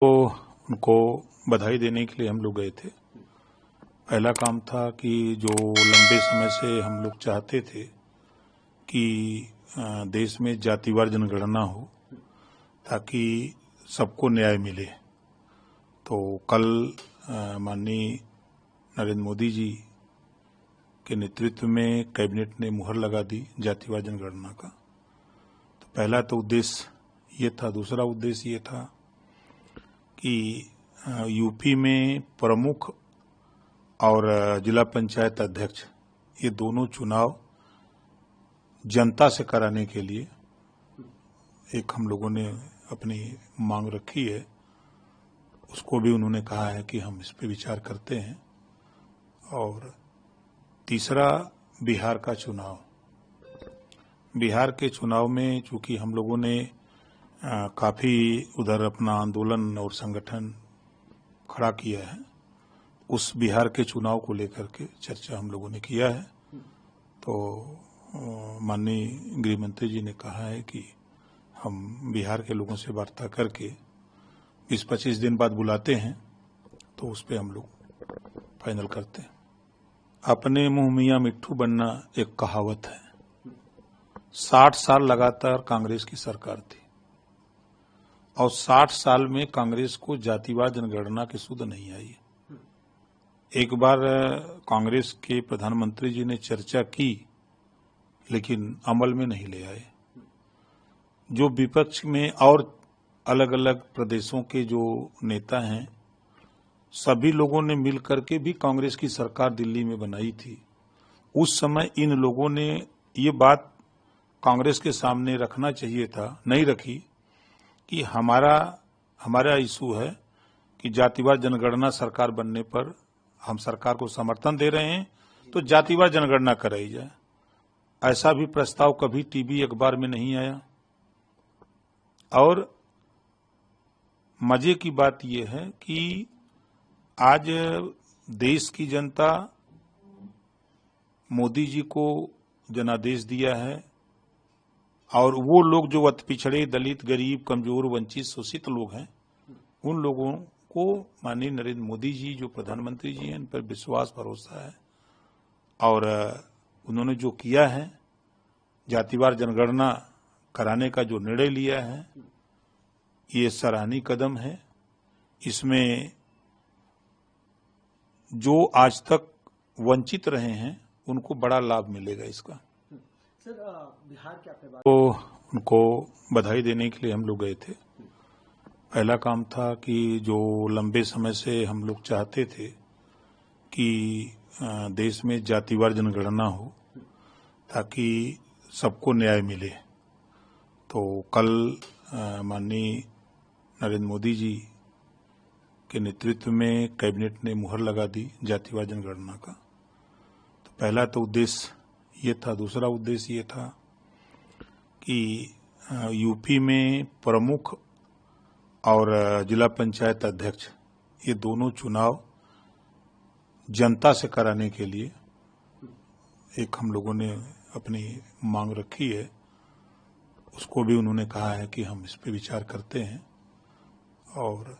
तो उनको बधाई देने के लिए हम लोग गए थे। पहला काम था कि जो लंबे समय से हम लोग चाहते थे कि देश में जातिवार जनगणना हो ताकि सबको न्याय मिले। तो कल माननीय नरेंद्र मोदी जी के नेतृत्व में कैबिनेट ने मुहर लगा दी जातिवार जनगणना का। तो पहला तो उद्देश्य ये था। दूसरा उद्देश्य ये था कि यूपी में प्रमुख और जिला पंचायत अध्यक्ष ये दोनों चुनाव जनता से कराने के लिए एक हम लोगों ने अपनी मांग रखी है। उसको भी उन्होंने कहा है कि हम इस पे विचार करते हैं। और तीसरा बिहार का चुनाव। बिहार के चुनाव में चूंकि हम लोगों ने काफी उधर अपना आंदोलन और संगठन खड़ा किया है, उस बिहार के चुनाव को लेकर के चर्चा हम लोगों ने किया है। तो माननीय गृह मंत्री जी ने कहा है कि हम बिहार के लोगों से वार्ता करके 20-25 दिन बाद बुलाते हैं, तो उस पर हम लोग फाइनल करते हैं। अपने मुंह मियां मिट्ठू बनना एक कहावत है। 60 साल लगातार कांग्रेस की सरकार थी और 60 साल में कांग्रेस को जातिवार जनगणना की सुध नहीं आई। एक बार कांग्रेस के प्रधानमंत्री जी ने चर्चा की लेकिन अमल में नहीं ले आए। जो विपक्ष में और अलग अलग प्रदेशों के जो नेता हैं, सभी लोगों ने मिलकर के भी कांग्रेस की सरकार दिल्ली में बनाई थी। उस समय इन लोगों ने ये बात कांग्रेस के सामने रखना चाहिए था, नहीं रखी कि हमारा इशू है कि जातिवार जनगणना सरकार बनने पर हम सरकार को समर्थन दे रहे हैं, तो जातिवार जनगणना कराई जाए। ऐसा भी प्रस्ताव कभी टीवी अखबार में नहीं आया। और मजे की बात यह है कि आज देश की जनता मोदी जी को जनादेश दिया है और वो लोग जो अति पिछड़े, दलित, गरीब, कमजोर, वंचित, शोषित लोग हैं, उन लोगों को माननीय नरेंद्र मोदी जी जो प्रधानमंत्री जी हैं, इन पर विश्वास भरोसा है। और उन्होंने जो किया है, जातिवार जनगणना कराने का जो निर्णय लिया है, ये सराहनीय कदम है। इसमें जो आज तक वंचित रहे हैं उनको बड़ा लाभ मिलेगा इसका। सर, बिहार के आपने बात तो उनको बधाई देने के लिए हम लोग गए थे। पहला काम था कि जो लंबे समय से हम लोग चाहते थे कि देश में जातिवार जनगणना हो ताकि सबको न्याय मिले। तो कल माननीय नरेंद्र मोदी जी के नेतृत्व में कैबिनेट ने मुहर लगा दी जातिवार जनगणना का। तो पहला तो उद्देश्य ये था। दूसरा उद्देश्य ये था कि यूपी में प्रमुख और जिला पंचायत अध्यक्ष ये दोनों चुनाव जनता से कराने के लिए एक हम लोगों ने अपनी मांग रखी है। उसको भी उन्होंने कहा है कि हम इस पे विचार करते हैं। और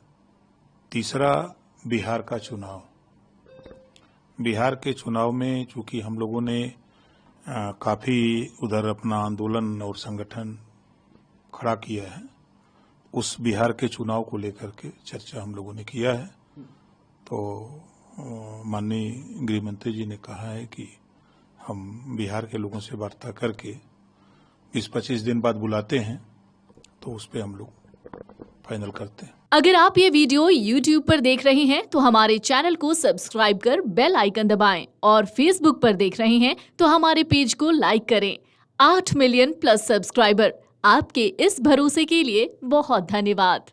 तीसरा बिहार का चुनाव। बिहार के चुनाव में चूंकि हम लोगों ने काफी उधर अपना आंदोलन और संगठन खड़ा किया है, उस बिहार के चुनाव को लेकर के चर्चा हम लोगों ने किया है। तो माननीय गृह मंत्री जी ने कहा है कि हम बिहार के लोगों से वार्ता करके 20-25 दिन बाद बुलाते हैं, तो उस पर हम लोग फाइनल करते हैं। अगर आप ये वीडियो YouTube पर देख रहे हैं तो हमारे चैनल को सब्सक्राइब कर बेल आइकन दबाएं और Facebook पर देख रहे हैं तो हमारे पेज को लाइक करें। 8 मिलियन प्लस सब्सक्राइबर, आपके इस भरोसे के लिए बहुत धन्यवाद।